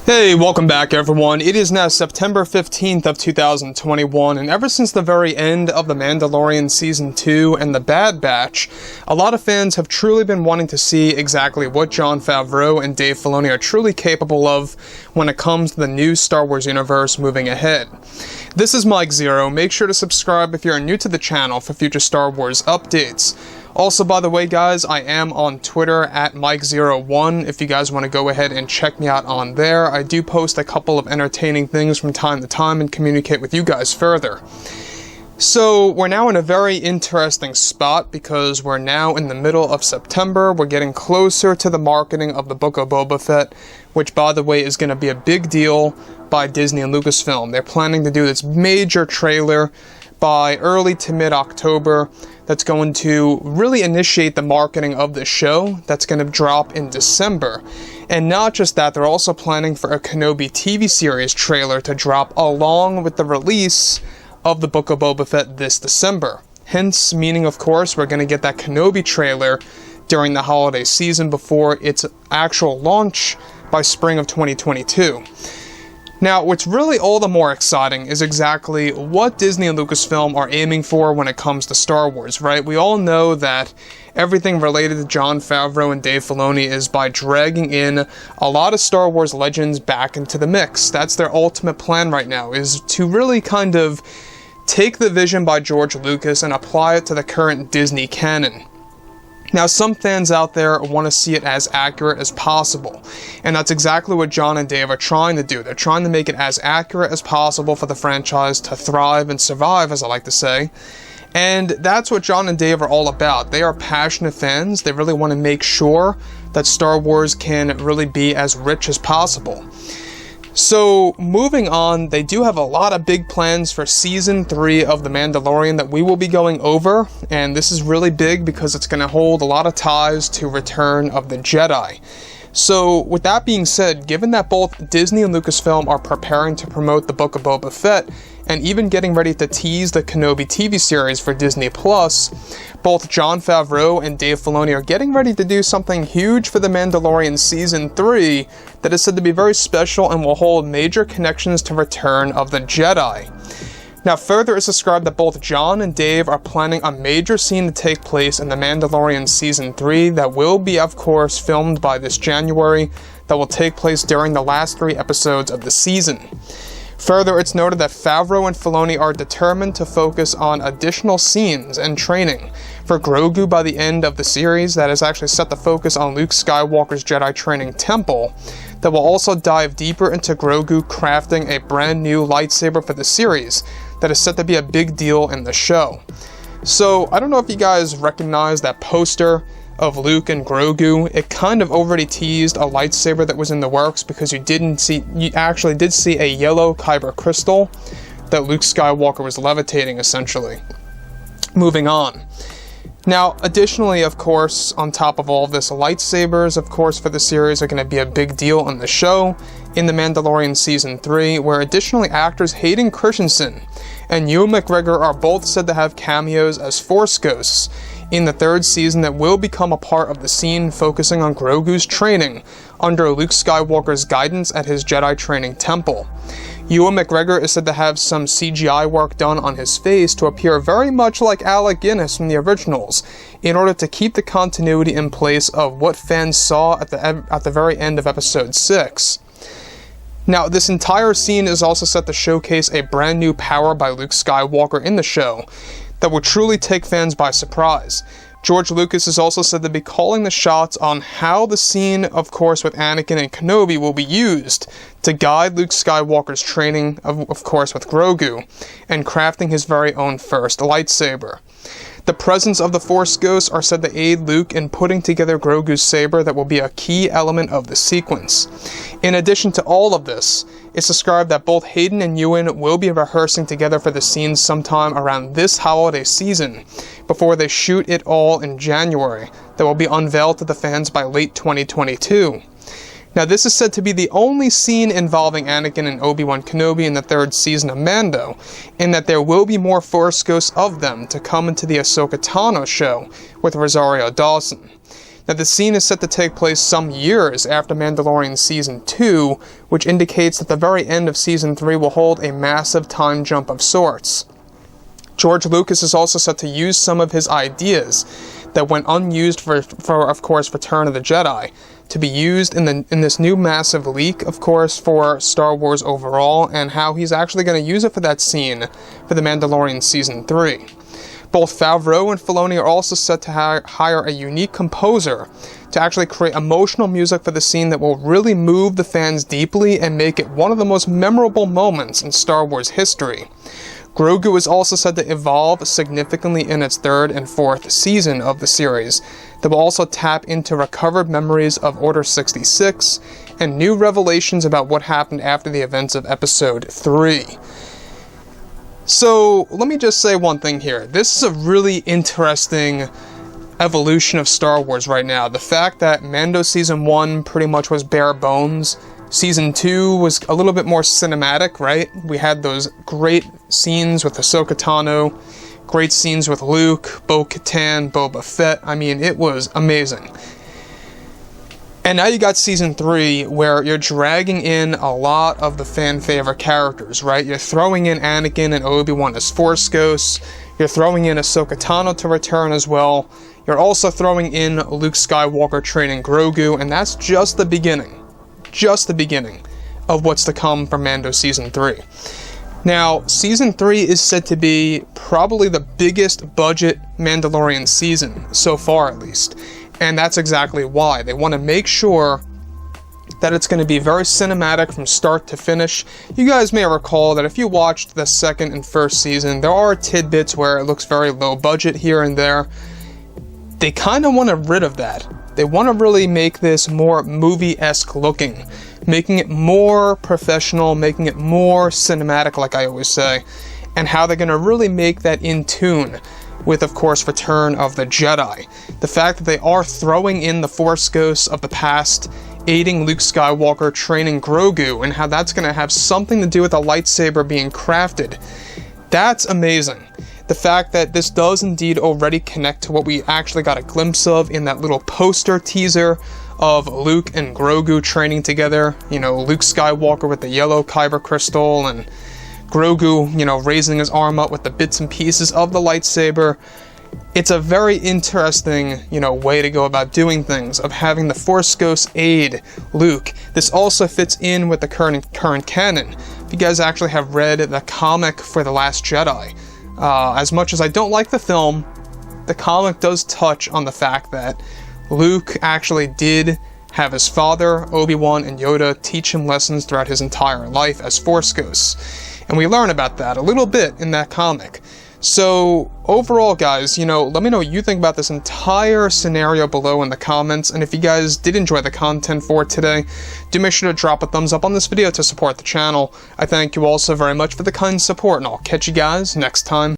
Hey, welcome back everyone. It is now September 15th of 2021, and ever since the very end of The Mandalorian Season 2 and The Bad Batch, a lot of fans have truly been wanting to see exactly what Jon Favreau and Dave Filoni are truly capable of when it comes to the new Star Wars universe moving ahead. This is Mike Zero. Make sure to subscribe if you're new to the channel for future Star Wars updates. Also, by the way, guys, I am on Twitter at Mike01 if you guys want to go ahead and check me out on there. I do post a couple of entertaining things from time to time and communicate with you guys further. So, we're now in a very interesting spot because we're now in the middle of September. We're getting closer to the marketing of the Book of Boba Fett, which, by the way, is going to be a big deal by Disney and Lucasfilm. They're planning to do this major trailer by early to mid-October that's going to really initiate the marketing of the show that's going to drop in December. And not just that, they're also planning for a Kenobi TV series trailer to drop along with the release of the Book of Boba Fett this December. Hence, meaning of course, we're going to get that Kenobi trailer during the holiday season before its actual launch by spring of 2022. Now, what's really all the more exciting is exactly what Disney and Lucasfilm are aiming for when it comes to Star Wars, right? We all know that everything related to Jon Favreau and Dave Filoni is by dragging in a lot of Star Wars legends back into the mix. That's their ultimate plan right now, is to really kind of take the vision by George Lucas and apply it to the current Disney canon. Now, some fans out there want to see it as accurate as possible, and that's exactly what Jon and Dave are trying to do. They're trying to make it as accurate as possible for the franchise to thrive and survive, as I like to say, and that's what Jon and Dave are all about. They are passionate fans. They really want to make sure that Star Wars can really be as rich as possible. So, moving on, they do have a lot of big plans for Season 3 of The Mandalorian that we will be going over, and this is really big because it's going to hold a lot of ties to Return of the Jedi. So, with that being said, given that both Disney and Lucasfilm are preparing to promote the Book of Boba Fett, and even getting ready to tease the Kenobi TV series for Disney+, both Jon Favreau and Dave Filoni are getting ready to do something huge for The Mandalorian Season 3 that is said to be very special and will hold major connections to Return of the Jedi. Now, further, it's described that both Jon and Dave are planning a major scene to take place in The Mandalorian Season 3 that will be, of course, filmed by this January, that will take place during the last 3 episodes of the season. Further, it's noted that Favreau and Filoni are determined to focus on additional scenes and training for Grogu by the end of the series that is actually set to focus on Luke Skywalker's Jedi training temple, that will also dive deeper into Grogu crafting a brand new lightsaber for the series that is set to be a big deal in the show. So, I don't know if you guys recognize that poster of Luke and Grogu. It kind of already teased a lightsaber that was in the works because you actually did see a yellow kyber crystal that Luke Skywalker was levitating, essentially. Moving on. Now, additionally, of course, on top of all of this, lightsabers, of course, for the series are going to be a big deal in the show in The Mandalorian Season 3, where additionally actors Hayden Christensen and Ewan McGregor are both said to have cameos as Force ghosts in the 3rd season that will become a part of the scene focusing on Grogu's training under Luke Skywalker's guidance at his Jedi training temple. Ewan McGregor is said to have some CGI work done on his face to appear very much like Alec Guinness from the originals, in order to keep the continuity in place of what fans saw at the very end of Episode 6. Now, this entire scene is also set to showcase a brand new power by Luke Skywalker in the show that will truly take fans by surprise. George Lucas is also said to be calling the shots on how the scene, of course, with Anakin and Kenobi will be used to guide Luke Skywalker's training, of course, with Grogu, and crafting his very own first lightsaber. The presence of the Force ghosts are said to aid Luke in putting together Grogu's saber that will be a key element of the sequence. In addition to all of this, it's described that both Hayden and Ewan will be rehearsing together for the scenes sometime around this holiday season, before they shoot it all in January, that will be unveiled to the fans by late 2022. Now, this is said to be the only scene involving Anakin and Obi-Wan Kenobi in the 3rd season of Mando, in that there will be more Force ghosts of them to come into the Ahsoka Tano show with Rosario Dawson. Now, the scene is set to take place some years after Mandalorian Season 2, which indicates that the very end of Season 3 will hold a massive time jump of sorts. George Lucas is also set to use some of his ideas that went unused for of course, Return of the Jedi, to be used in this new massive leak, of course, for Star Wars overall, and how he's actually going to use it for that scene for The Mandalorian Season 3. Both Favreau and Filoni are also set to hire a unique composer to actually create emotional music for the scene that will really move the fans deeply and make it one of the most memorable moments in Star Wars history. Grogu is also said to evolve significantly in its third and fourth season of the series, that will also tap into recovered memories of Order 66 and new revelations about what happened after the events of Episode 3. So, let me just say one thing here. This is a really interesting evolution of Star Wars right now. The fact that Mando Season 1 pretty much was bare bones. Season 2 was a little bit more cinematic, right? We had those great scenes with Ahsoka Tano, great scenes with Luke, Bo-Katan, Boba Fett. I mean, it was amazing. And now you got Season 3, where you're dragging in a lot of the fan-favorite characters, right? You're throwing in Anakin and Obi-Wan as Force Ghosts. You're throwing in Ahsoka Tano to return as well. You're also throwing in Luke Skywalker training Grogu, and that's just the beginning. Just the beginning of what's to come from Mando Season 3. Now, Season 3 is said to be probably the biggest budget Mandalorian season, so far at least. And that's exactly why. They want to make sure that it's going to be very cinematic from start to finish. You guys may recall that if you watched the second and first season, there are tidbits where it looks very low budget here and there. They kind of want to rid of that. They want to really make this more movie-esque looking, making it more professional, making it more cinematic, like I always say, and how they're going to really make that in tune with, of course, Return of the Jedi. The fact that they are throwing in the Force Ghosts of the past, aiding Luke Skywalker, training Grogu, and how that's going to have something to do with a lightsaber being crafted. That's amazing. The fact that this does indeed already connect to what we actually got a glimpse of in that little poster teaser of Luke and Grogu training together. You know, Luke Skywalker with the yellow kyber crystal and Grogu, you know, raising his arm up with the bits and pieces of the lightsaber. It's a very interesting, you know, way to go about doing things, of having the Force Ghosts aid Luke. This also fits in with the current canon. If you guys actually have read the comic for The Last Jedi, as much as I don't like the film, the comic does touch on the fact that Luke actually did have his father, Obi-Wan, and Yoda teach him lessons throughout his entire life as Force Ghosts. And we learn about that a little bit in that comic. So, overall, guys, you know, let me know what you think about this entire scenario below in the comments, and if you guys did enjoy the content for today, do make sure to drop a thumbs up on this video to support the channel. I thank you all so very much for the kind support, and I'll catch you guys next time.